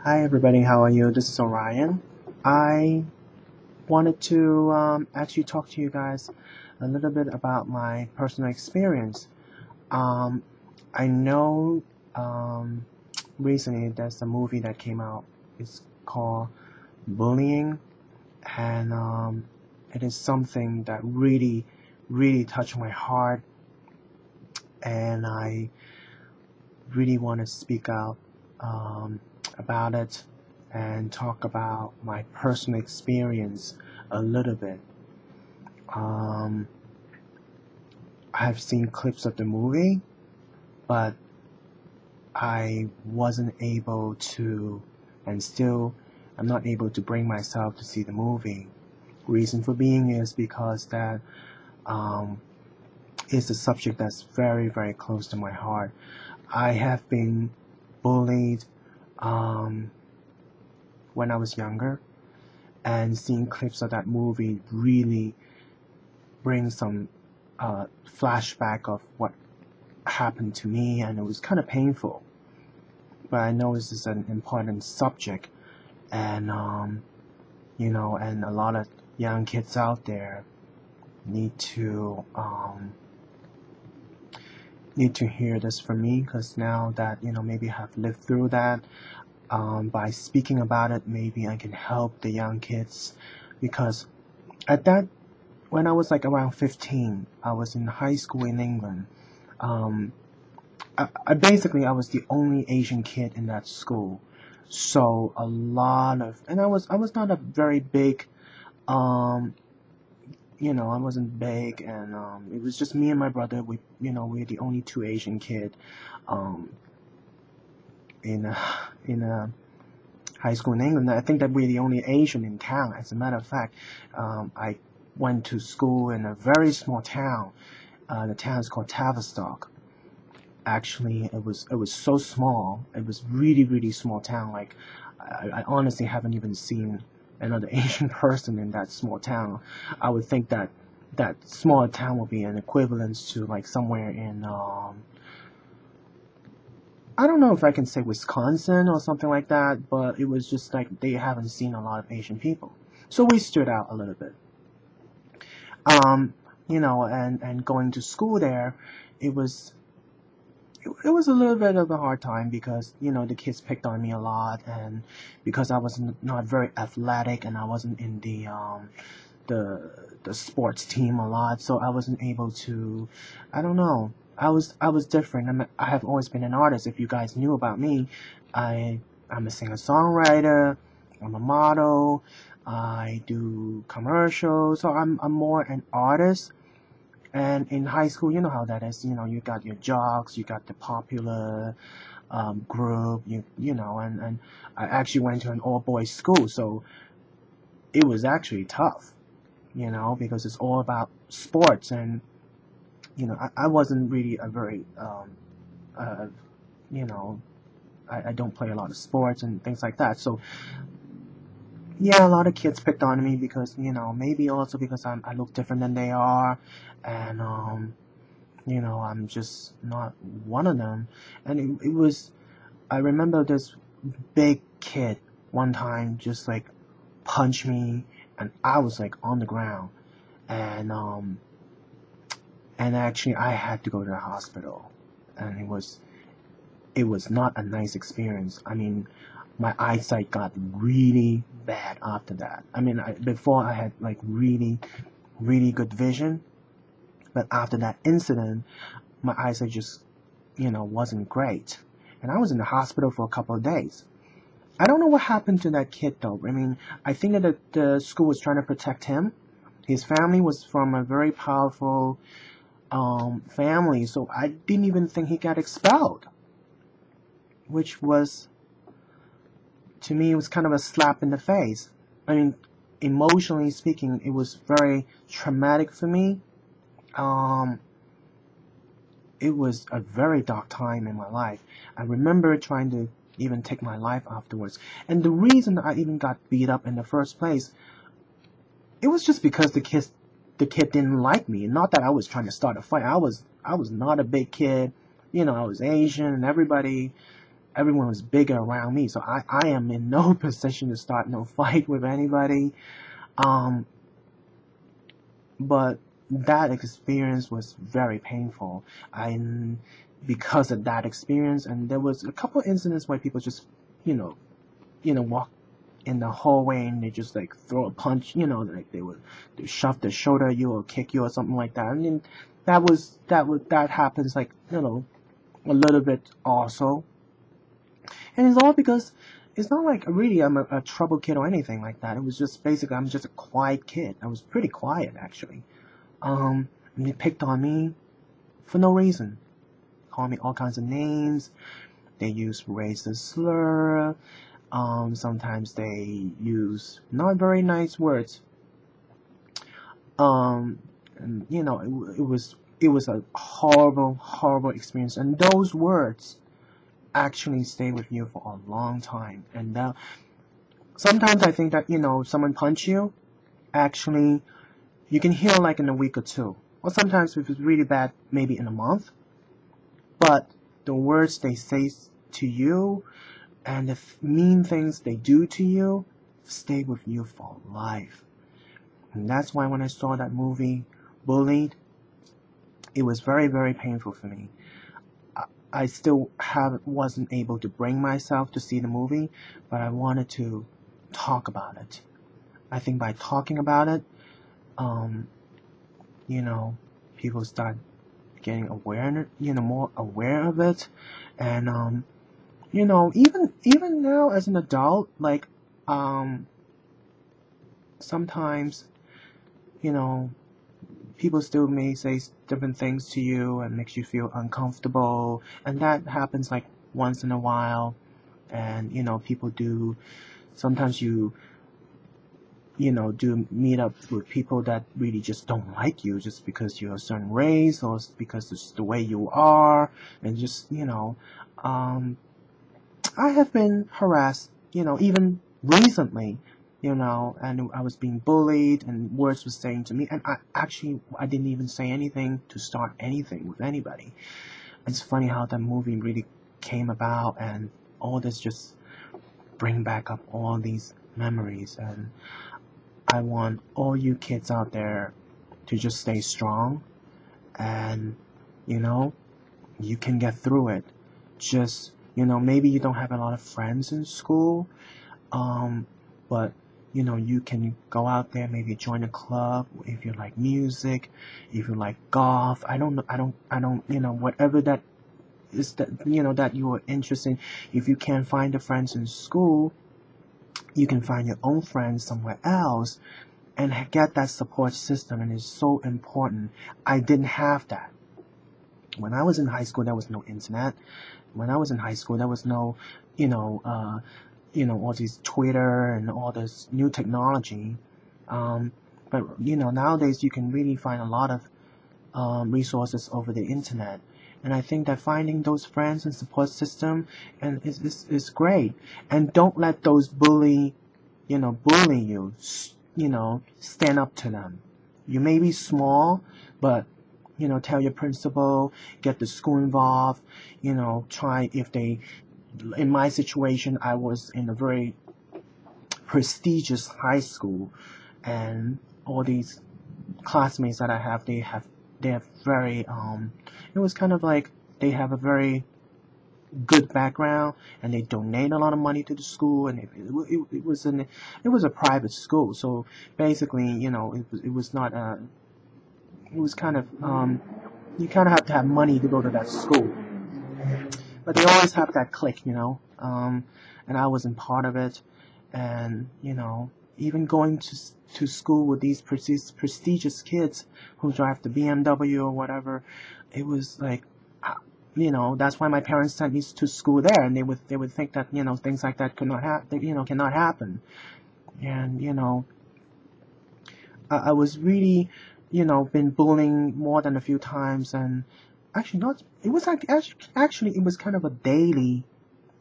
Hi everybody, how are you? This is Orion. I wanted to actually talk to you guys a little bit about my personal experience. Um, I know recently there's a movie that came out. It's called Bullying, and it is something that really touched my heart, and I really want to speak out about it and talk about my personal experience a little bit. Um, I've seen clips of the movie, but I wasn't able to, and still I'm not able to bring myself to see the movie. Reason for being is because that um, is a subject that's very close to my heart. I have been bullied um, when I was younger, and seeing clips of that movie really brings some flashback of what happened to me, and it was kind of painful. But I know this is an important subject, and and a lot of young kids out there need to hear this from me, because now that maybe I have lived through that, by speaking about it, maybe I can help the young kids, because at that when I was like around 15, I was in high school in England. Um, I was the only Asian kid in that school, so a lot of, and I was not a very big, um, I wasn't big, and it was just me and my brother. We're the only two Asian kid, um, in a high school in England. I think that we're the only Asian in town. As a matter of fact, I went to school in a very small town. The town is called Tavistock. Actually, it was so small. It was really small town. Like, I honestly haven't even seen another Asian person in that small town. I would think that that small town will be an equivalent to like somewhere in I don't know if I can say Wisconsin or something like that, but it was just like they haven't seen a lot of Asian people. So we stood out a little bit. Um, and going to school there, it was it was a little bit of a hard time, because the kids picked on me a lot, and because I was not very athletic, and I wasn't in the sports team a lot, so I wasn't able to. I don't know. I was different. I have always been an artist. If you guys knew about me, I'm a singer-songwriter. I'm a model. I do commercials. So I'm more an artist. And in high school, you know how that is. You got your jocks, you got the popular group. And I actually went to an all-boys school, so it was actually tough. Because it's all about sports, and I wasn't really a very uh, you know, I don't play a lot of sports and things like that. So yeah, a lot of kids picked on me because maybe also because I look different than they are, and I'm just not one of them. And it was, I remember this big kid one time just like punched me, and I was like on the ground, and actually I had to go to the hospital, and it was not a nice experience. I mean, my eyesight got really bad after that. I mean, before I had like really good vision, but after that incident, my eyesight just wasn't great, and I was in the hospital for a couple of days. I don't know what happened to that kid though. I mean, I think that the school was trying to protect him. His family was from a very powerful family, so I didn't even think he got expelled, which was, to me, it was kind of a slap in the face. I mean, emotionally speaking, it was very traumatic for me. Um, it was a very dark time in my life. I remember trying to even take my life afterwards. And the reason I even got beat up in the first place, it was just because the kid didn't like me. Not that I was trying to start a fight. I was not a big kid. I was Asian, and everybody everyone was bigger around me, so I am in no position to start no fight with anybody. But that experience was very painful. Because of that experience, and there was a couple of incidents where people just, walk in the hallway and they just like throw a punch, like they shove their shoulder at you or kick you or something like that. I mean, that happens like, a little bit also. And it's all because it's not like really I'm a trouble kid or anything like that. It was just basically I'm just a quiet kid. I was pretty quiet actually. And they picked on me for no reason. Called me all kinds of names. They used racist slur. Sometimes they use not very nice words. And it was a horrible experience. And those words actually stay with you for a long time. And sometimes I think that, someone punch you, actually, you can heal like in a week or two. Or sometimes if it's really bad, maybe in a month. But the words they say to you and the mean things they do to you stay with you for life. And that's why when I saw that movie, Bullied, it was very, very painful for me. I still wasn't able to bring myself to see the movie, but I wanted to talk about it. I think by talking about it, people start getting more aware of it, and even now as an adult, like sometimes, people still may say different things to you and makes you feel uncomfortable, and that happens like once in a while. And people do sometimes do meet up with people that really just don't like you just because you're a certain race or because it's the way you are, and just I have been harassed, even recently, and I was being bullied and words were saying to me, and I didn't even say anything to start anything with anybody. It's funny how that movie really came about, and all this just bring back up all these memories. And I want all you kids out there to just stay strong, and you can get through it. Just maybe you don't have a lot of friends in school, but you can go out there, maybe join a club if you like music, if you like golf. I don't whatever that is that you are interested in. If you can't find the friends in school, you can find your own friends somewhere else and get that support system, and it's so important. I didn't have that. When I was in high school, there was no internet. When I was in high school, there was no, all these Twitter and all this new technology. But nowadays you can really find a lot of resources over the internet. And I think that finding those friends and support system is great. And don't let those bully you. Stand up to them. You may be small, but tell your principal, get the school involved. Try if they. In my situation, I was in a very prestigious high school, and all these classmates that I have, they have very it was kind of like they have a very good background, and they donate a lot of money to the school, and it was a private school, so basically it was not it was kind of you kind of have to have money to go to that school, but they always have that clique, and I wasn't part of it. And even going to school with these prestigious kids who drive the BMW or whatever, it was like, that's why my parents sent me to school there, and they would think that things like that cannot happen. And I was really been bullying more than a few times, and actually not. It was like actually it was kind of a daily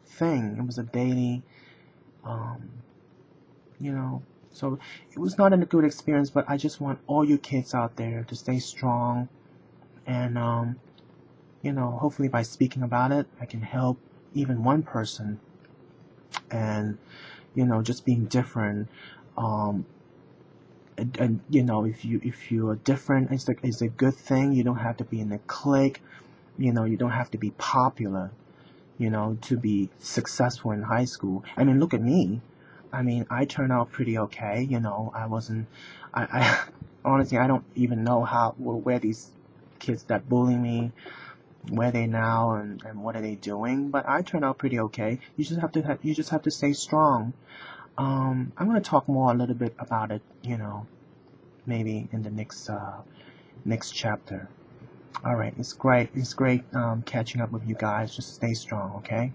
thing. It was a daily, so it was not a good experience. But I just want all you kids out there to stay strong, and hopefully by speaking about it, I can help even one person, and just being different. And if you are different, it's a good thing. You don't have to be in a clique. You don't have to be popular, to be successful in high school. I mean, look at me. I mean, I turned out pretty okay. I wasn't. I honestly, I don't even know where these kids that bully me, where they now, and what are they doing. But I turned out pretty okay. You just have to stay strong. I'm gonna talk more a little bit about it, maybe in the next chapter. All right, it's great catching up with you guys. Just stay strong, okay?